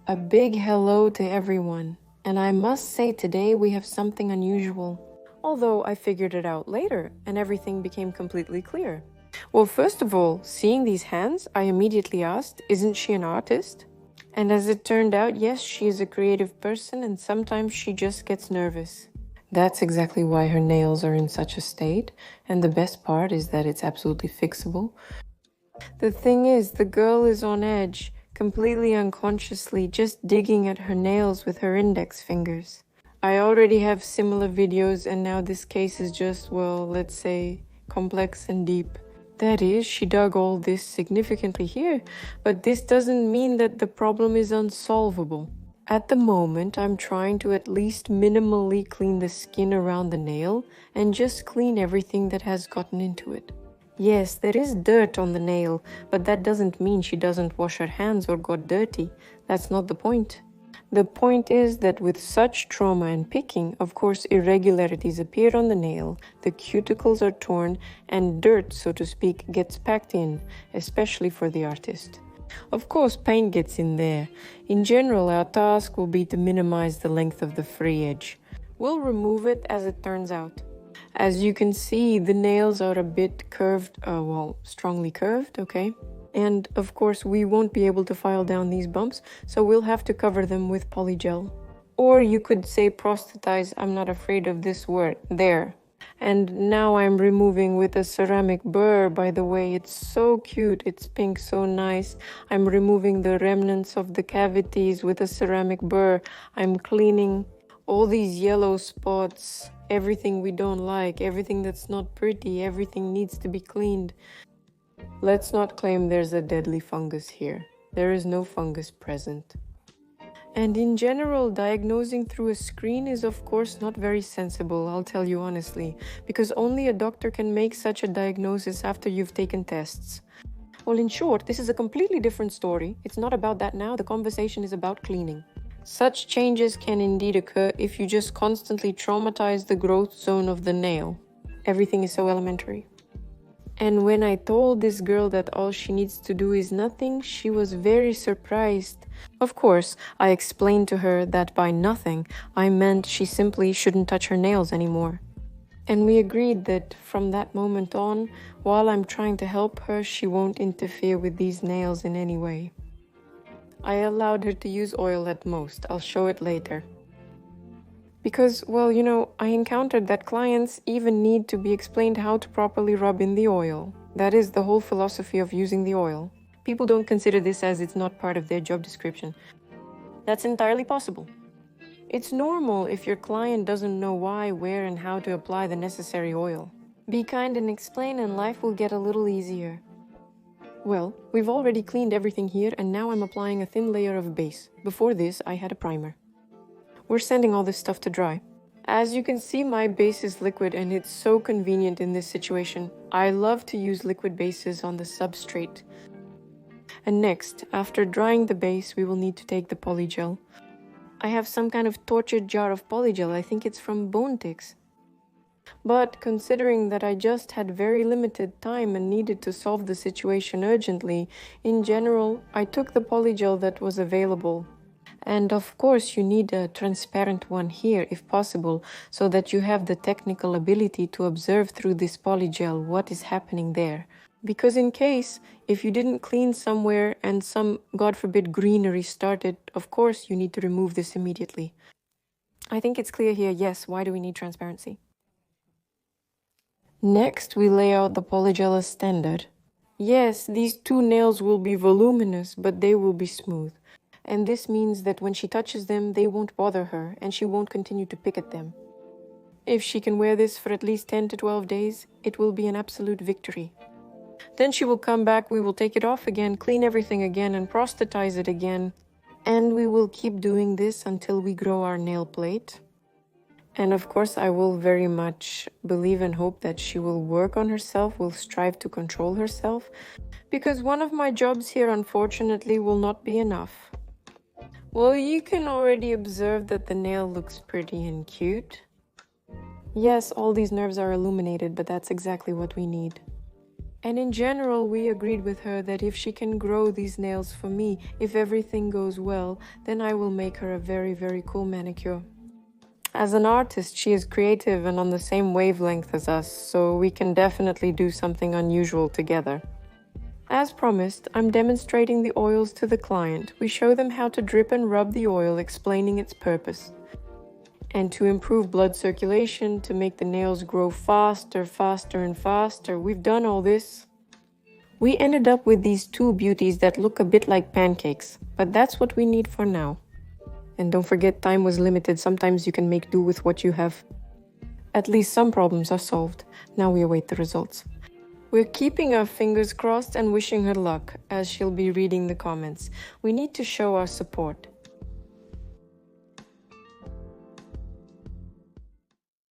A big hello to everyone. And I must say today we have something unusual. Although I figured it out later and everything became completely clear. Well, first of all, seeing these hands, I immediately asked, isn't she an artist? And as it turned out, yes, she is a creative person and sometimes she just gets nervous. That's exactly why her nails are in such a state, and the best part is that it's absolutely fixable. The thing is, the girl is on edge, completely unconsciously, just digging at her nails with her index fingers. I already have similar videos and now this case is just, well, let's say, complex and deep. That is, she dug all this significantly here, but this doesn't mean that the problem is unsolvable. At the moment, I'm trying to at least minimally clean the skin around the nail and just clean everything that has gotten into it. Yes, there is dirt on the nail, but that doesn't mean she doesn't wash her hands or got dirty. That's not the point. The point is that with such trauma and picking, of course, irregularities appear on the nail, the cuticles are torn, and dirt, so to speak, gets packed in, especially for the artist. Of course, paint gets in there. In general, our task will be to minimize the length of the free edge. We'll remove it as it turns out. As you can see, the nails are a bit curved, strongly curved, okay? And of course, we won't be able to file down these bumps, so we'll have to cover them with polygel. Or you could say prosthetize, I'm not afraid of this word, there. And now I'm removing with a ceramic burr, by the way, it's so cute, it's pink, so nice. I'm removing the remnants of the cavities with a ceramic burr. I'm cleaning all these yellow spots, everything we don't like, everything that's not pretty, everything needs to be cleaned. Let's not claim there's a deadly fungus here. There is no fungus present. And in general, diagnosing through a screen is of course not very sensible, I'll tell you honestly, because only a doctor can make such a diagnosis after you've taken tests. Well, in short, this is a completely different story. It's not about that now, the conversation is about cleaning. Such changes can indeed occur if you just constantly traumatize the growth zone of the nail. Everything is so elementary. And when I told this girl that all she needs to do is nothing, she was very surprised. Of course, I explained to her that by nothing, I meant she simply shouldn't touch her nails anymore. And we agreed that from that moment on, while I'm trying to help her, she won't interfere with these nails in any way. I allowed her to use oil at most. I'll show it later. Because, well, I encountered that clients even need to be explained how to properly rub in the oil. That is the whole philosophy of using the oil. People don't consider this as it's not part of their job description. That's entirely possible. It's normal if your client doesn't know why, where, and how to apply the necessary oil. Be kind and explain and life will get a little easier. Well, we've already cleaned everything here and now I'm applying a thin layer of base. Before this, I had a primer. We're sending all this stuff to dry. As you can see, my base is liquid and it's so convenient in this situation. I love to use liquid bases on the substrate. And next, after drying the base, we will need to take the polygel. I have some kind of tortured jar of polygel. I think it's from bone ticks. But considering that I just had very limited time and needed to solve the situation urgently, in general, I took the polygel that was available. And of course, you need a transparent one here, if possible, so that you have the technical ability to observe through this polygel what is happening there. Because in case, if you didn't clean somewhere and some, God forbid, greenery started, of course, you need to remove this immediately. I think it's clear here, yes, why do we need transparency? Next, we lay out the polygel as standard. Yes, these two nails will be voluminous, but they will be smooth. And this means that when she touches them, they won't bother her, and she won't continue to pick at them. If she can wear this for at least 10 to 12 days, it will be an absolute victory. Then she will come back, we will take it off again, clean everything again, and prosthetize it again. And we will keep doing this until we grow our nail plate. And of course, I will very much believe and hope that she will work on herself, will strive to control herself, because one of my jobs here, unfortunately, will not be enough. Well, you can already observe that the nail looks pretty and cute. Yes, all these nerves are illuminated, but that's exactly what we need. And in general, we agreed with her that if she can grow these nails for me, if everything goes well, then I will make her a very, very cool manicure. As an artist, she is creative and on the same wavelength as us, so we can definitely do something unusual together. As promised, I'm demonstrating the oils to the client. We show them how to drip and rub the oil, explaining its purpose. And to improve blood circulation, to make the nails grow faster, faster, and faster, we've done all this. We ended up with these two beauties that look a bit like pancakes, but that's what we need for now. And don't forget, time was limited. Sometimes you can make do with what you have. At least some problems are solved. Now we await the results. We're keeping our fingers crossed and wishing her luck, as she'll be reading the comments. We need to show our support.